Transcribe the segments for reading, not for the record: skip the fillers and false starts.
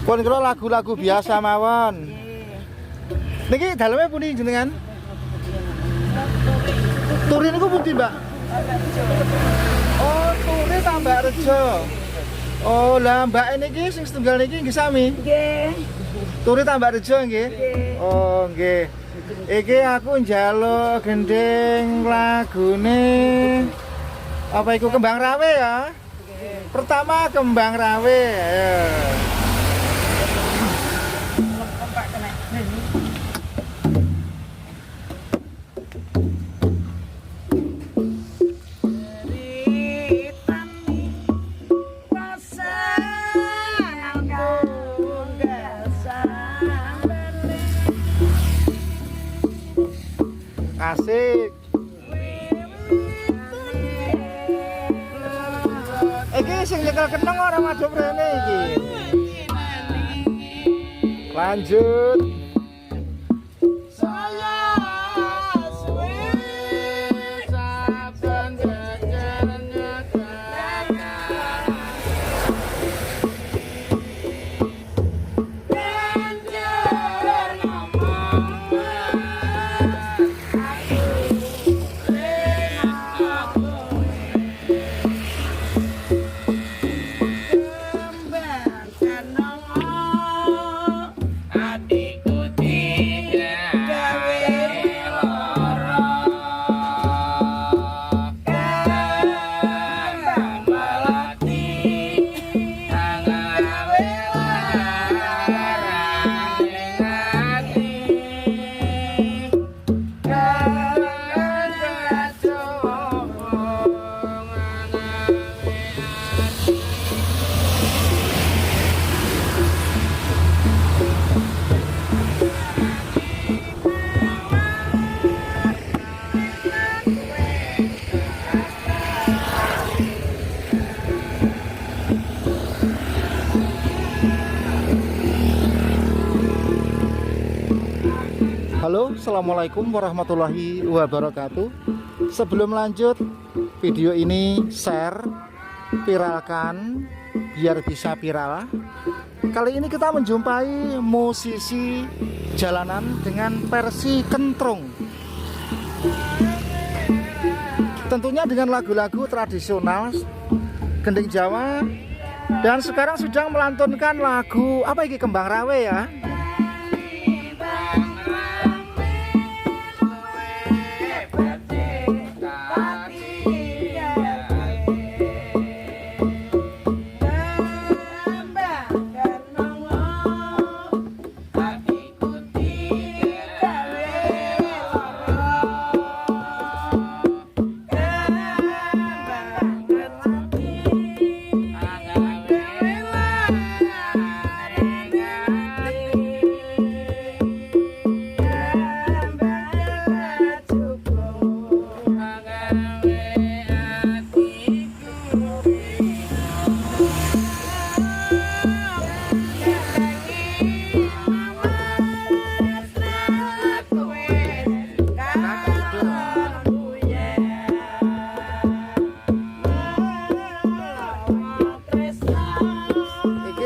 Pun kira lagu-lagu biasa mawon. Niki dalemnya pundi jenengan? Turi niku pundi, Mbak? Oh, Turi Tambak Rejo. Oh, lah Mbak niki sing setunggal niki nggih sami? Nggih. Turi Tambak Rejo nggih? Oh, nggih. Iki aku njaluk gending lagune apa iku Kembang Rawe ya? Pertama Kembang Rawe. Ayo. Asik. Iki sing nyekel keneng ora madhep rene iki. Lanjut. Halo, assalamualaikum warahmatullahi wabarakatuh. Sebelum lanjut video ini, share, viralkan biar bisa viral. Kali ini kita menjumpai musisi jalanan dengan versi kentrung. Tentunya dengan lagu-lagu tradisional gending Jawa. Dan sekarang sedang melantunkan lagu apa ini, Kembang Rawe ya.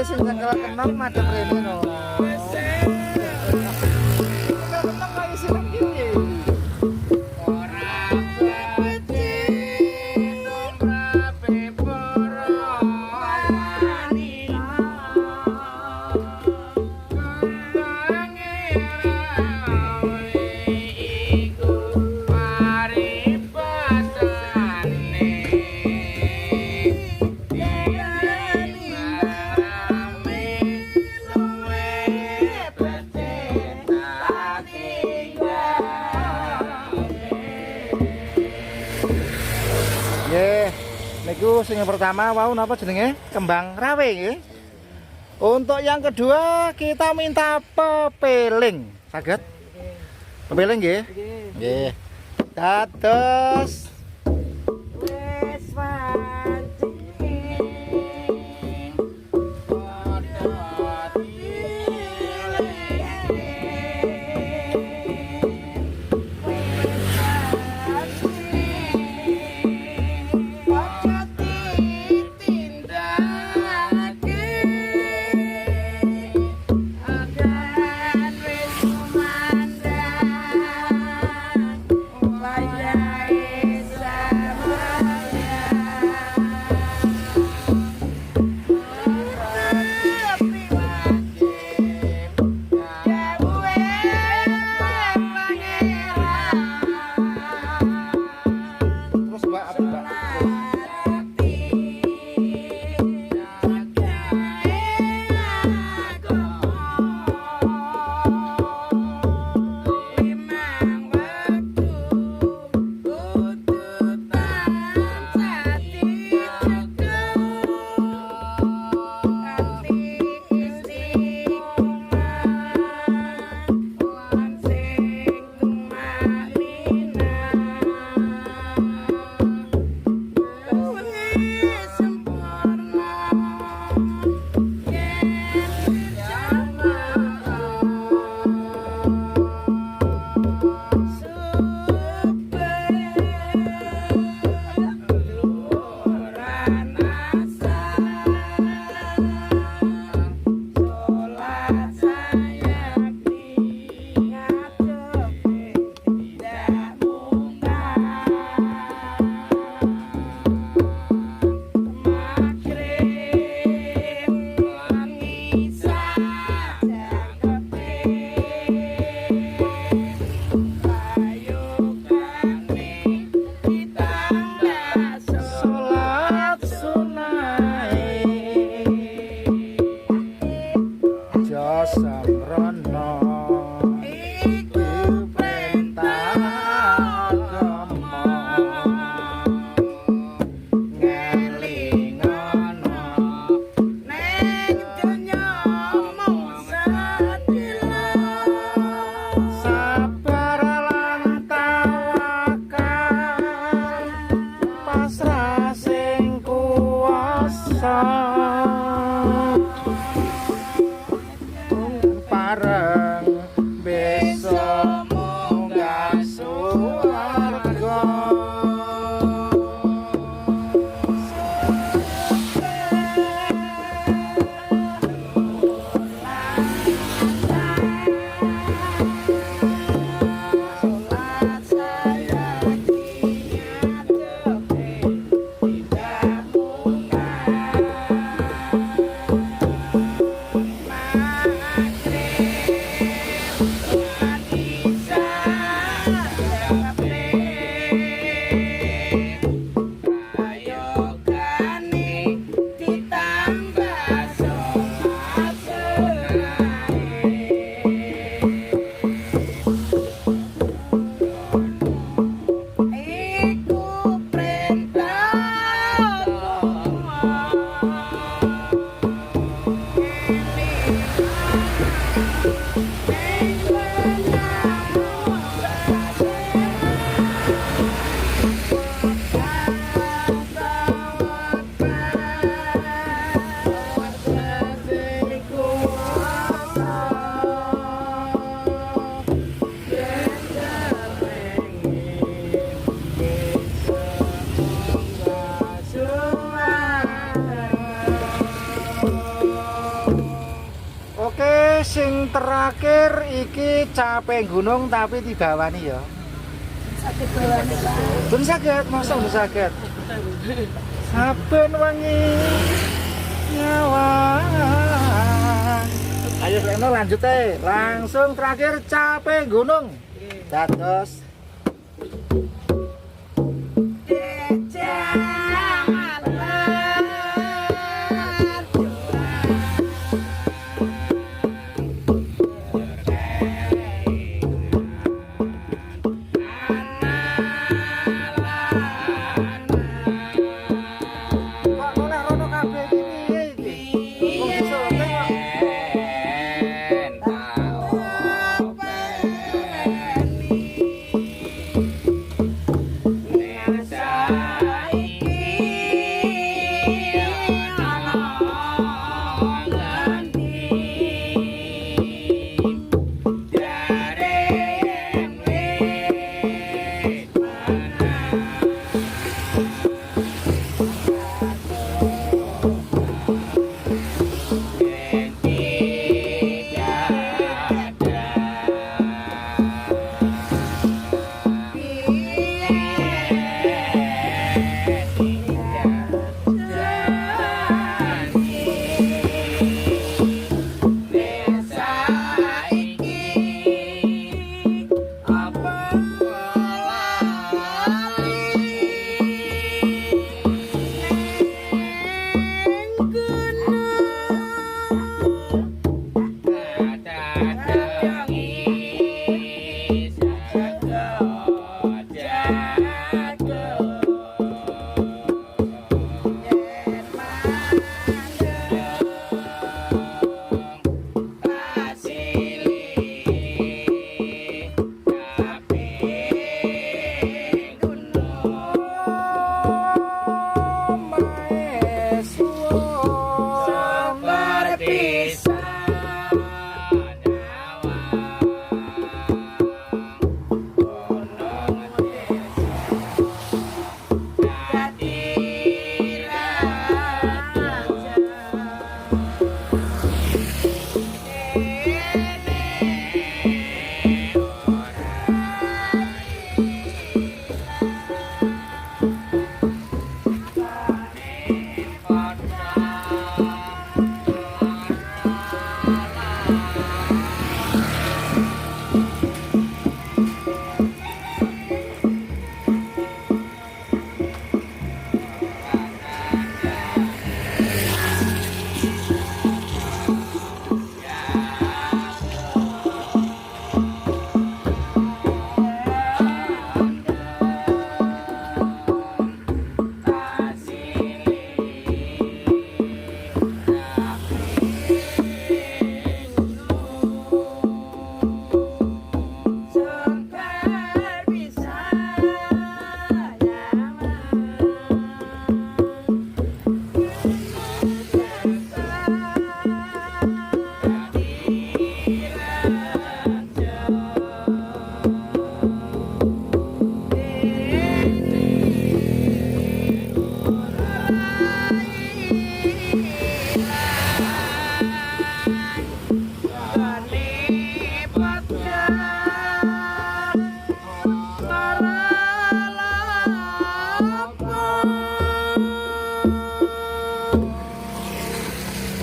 Sing tanggal kenal madhep rene no. Niku sing pertama wau napa jenenge? Kembang Rawe nggih. Untuk yang kedua kita minta pepeling. Saged? Pepeling nggih? Nggih. Dados wis sing terakhir iki capek gunung tapi dibawani ya. Sakit bawani, Pak. Pun saged, masa pun saged. Saben wangi nyawang. Ayo Leno lanjut langsung terakhir capek gunung. Dados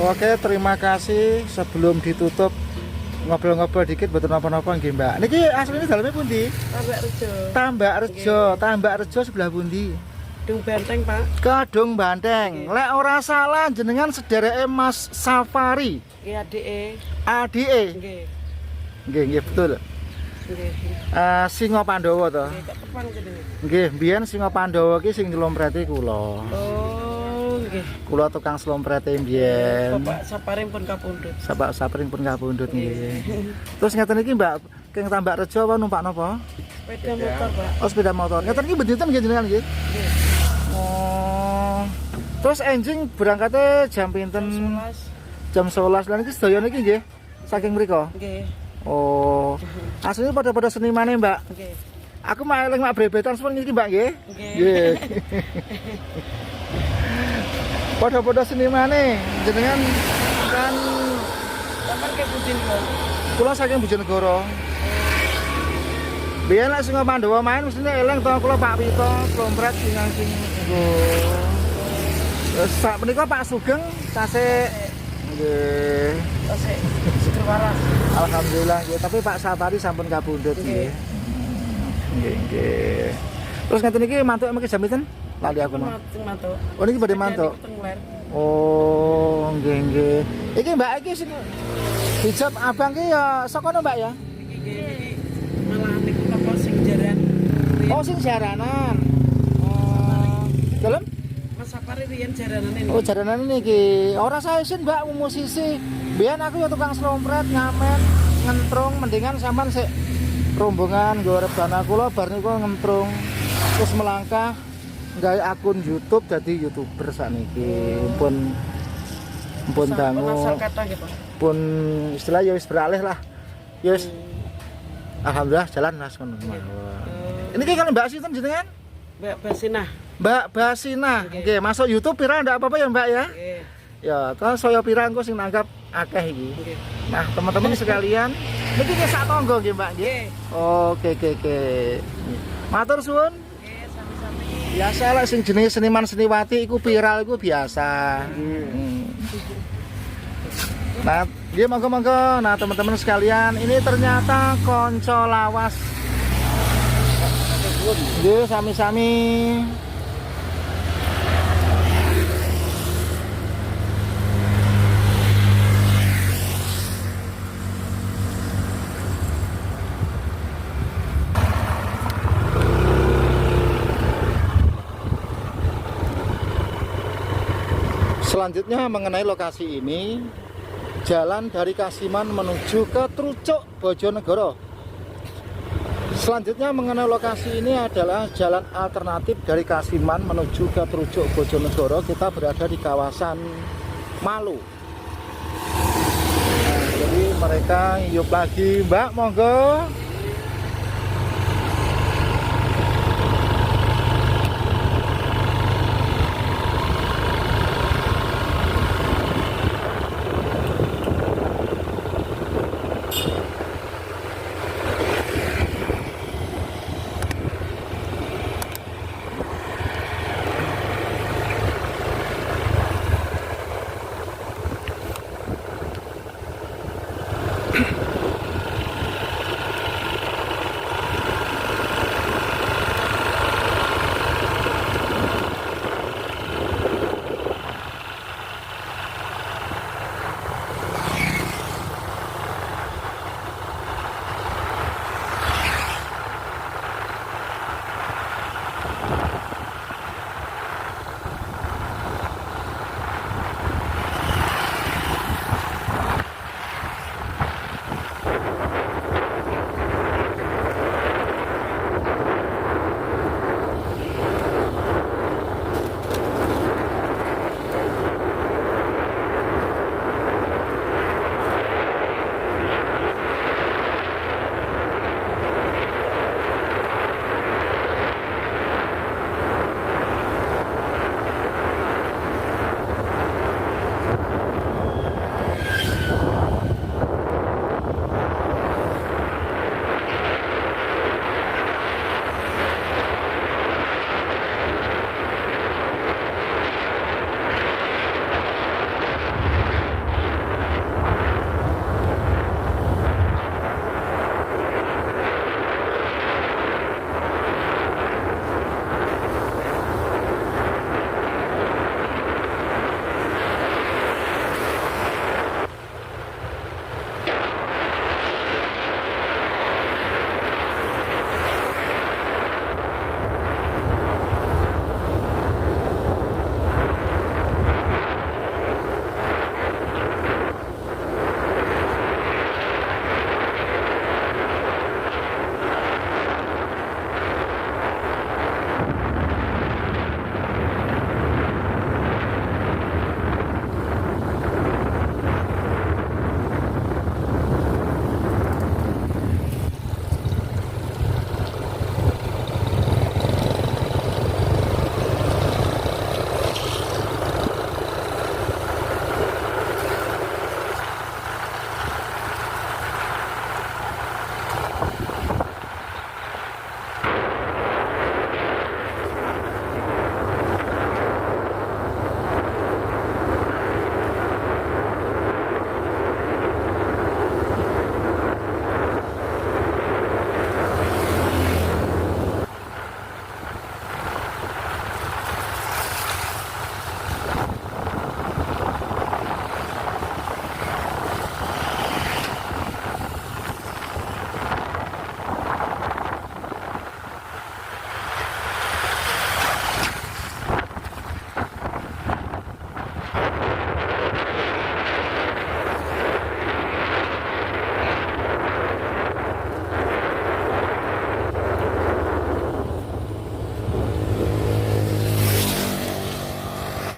Oke, terima kasih. Sebelum ditutup ngobrol-ngobrol dikit betul napa-napa nggih, Mbak. Niki asline daleme pundi? Tambak Rejo. Tambak Rejo. Tambak Rejo sebelah pundi? Kedung Banteng, Pak. Kedung Banteng. Lek ora salah jenengan sedereke Mas Safari. Nggih, adike. Adike. Nggih. Nggih, betul. Nggih. Singa Pandhawa to. Nggih, kok tepang jenenge. Nggih, mbiyen Singa Pandhawa ki sing nyelompreti kula. Oh, nggih. Kula tukang slomprete mbiyen. Bapak Saparing pun kapundhut. Bapak Sapring pun kapundhut nggih. Terus ngeten iki Mbak, keng Tambak Rejo apa numpak napa? Sepeda motor, Pak. Oh, sepeda motor. Ngeten iki benditen nggih jenengan nggih. Nggih. Oh. Terus enjing berangkatnya jam pinten? 11. Jam 11. Lah niki sedaya niki nggih saking mriko. Nggih. Oh. Asline pada senimane, Mbak. Nggih. Aku mah eling mak brebetan sepun iki, Mbak nggih. Nggih. Pada senimane jenengan kan Sampeyan ke pundi pundi niku? Kula saking Bojonegoro. Biyen lek sing Pandawa main mestine eling to kula Pak Wito, Slompret sing nggo. Terus sak menika Pak Sugeng tasik nggih. Tasik seger waras. Alhamdulillah nggih, tapi Pak Sapari sampun kabundut nggih. Nggih, nggih. Terus ngeten iki mantuk mengke jam pinten? Lali aku mah. Mantuk. Oh niki badhe mantuk. Oh, nggih nggih. Iki Mbak iki sing hijab abang ki ya saka kono Mbak ya? Iki malah niku apa sing jaran. Oh, sing jaranan. Oh, dalem? Mas Sapari riyen jaranane niku. Oh, jaranan niki. Ora saya isin Mbak musisi. Biyen aku ya tukang slompret, ngamen, ngentrung, mendingan sampean sik rombongan nggo rebana kula bar niku ngentrung. Terus melangkah gawe akun YouTube dadi YouTuber sakniki. Pun dangu. Pun istilah ya wis beralih lah. Ya wis. Alhamdulillah jalan Mas ngono. Ini kan Mbak sinten jenengan? Mbak Basina. Mbak Basina. Nggih, masuk YouTube pira ndak apa-apa ya Mbak ya? Nggih. Ya, kan saya pira engko sing nanggap akeh iki. Nggih. Nah, teman-teman sekalian, niki nggih sak tangga nggih Mbak nggih. Oke, oke, oke. Matur suwun. Nggih, sami-sami. Biasa lah sing jenenge seniman seniwati iku viral iku biasa. Nah, nggih monggo-monggo. Nah, teman-teman sekalian, ini ternyata konco lawas. Nggih, sami-sami. Selanjutnya mengenai lokasi ini, jalan dari Kasiman menuju ke Trucuk Bojonegoro. Selanjutnya mengenai lokasi ini adalah jalan alternatif dari Kasiman menuju ke Trucuk Bojonegoro. Kita berada di kawasan Malu. Nah, jadi mereka yuk lagi Mbak, monggo.